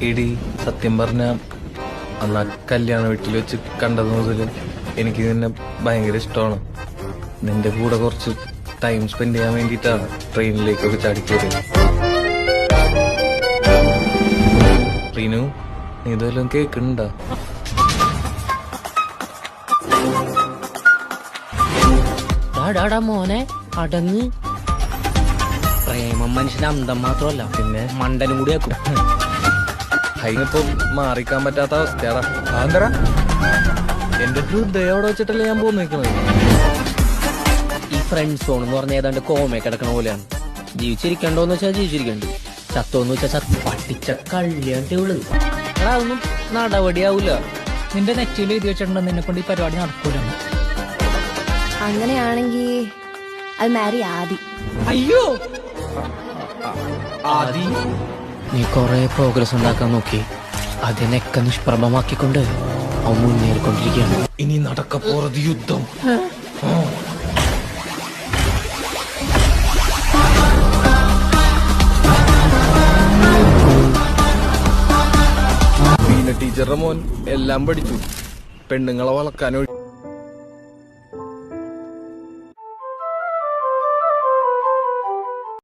എടി സത്യം പറഞ്ഞ അന്ന് കല്യാണ വീട്ടിൽ വെച്ച് കണ്ടത് മുതൽ എനിക്ക് നിന്നെ ഭയങ്കര ഇഷ്ടമാണ്. നിന്റെ കൂടെ കുറച്ച് ടൈം സ്പെൻഡ് ചെയ്യാൻ വേണ്ടിയിട്ടാണ് ട്രെയിനിലേക്കൊക്കെ ചാടിക്കയറിയത്. റീനു, നീ ഇതെല്ലാം കേൾക്കുന്നുണ്ടോ? മോനെ അടങ്ങ്. പ്രേമം മനുഷ്യന്റെ അന്തം മാത്രമല്ല, പിന്നെ മണ്ടനും കൂടി ആക്കും. അതിനിപ്പോ മാറിക്കാൻ പറ്റാത്ത അവസ്ഥയാടാ. ആന്തരാ എന്റെ ഹൃദയം അവിടെ വെച്ചിട്ടല്ലേ ഞാൻ പോയി നിൽക്കുന്നത്. ഈ ഫ്രണ്ട് സോൺ എന്ന് പറഞ്ഞ ഏതാണ്ട് കോമ കിടക്കണ പോലെയാണ്. ജീവിച്ചിരിക്കണ്ടോന്ന് വെച്ചാൽ ജീവിച്ചിരിക്കണ്ട്, ചത്തോന്ന് വെച്ചാൽ പട്ടിച്ച കള്ളിയാണ്ടിവള്. എടാ ഒന്നും നടപടിയാവൂല. നിന്റെ നെറ്റിയിൽ എഴുതി വെച്ചിട്ടുണ്ടോ നിന്നെ കൊണ്ട് ഈ പരിപാടി നടക്കൂല. അങ്ങനെയാണെങ്കിൽ അത് മാരി ആദി. അയ്യോ, നീ കൊറേ പ്രോഗ്രസ് ഉണ്ടാക്കാൻ നോക്കി, അതിനൊക്കെ നിഷ്പ്രഭമാക്കിക്കൊണ്ട് അവൻ മുന്നേറിക്കൊണ്ടിരിക്കുകയാണ്. ഇനി നടക്കപ്പോറത് യുദ്ധം. ടീച്ചറുടെ മോൻ എല്ലാം പഠിച്ചു. പെണ്ണുങ്ങളെ വളക്കാനോ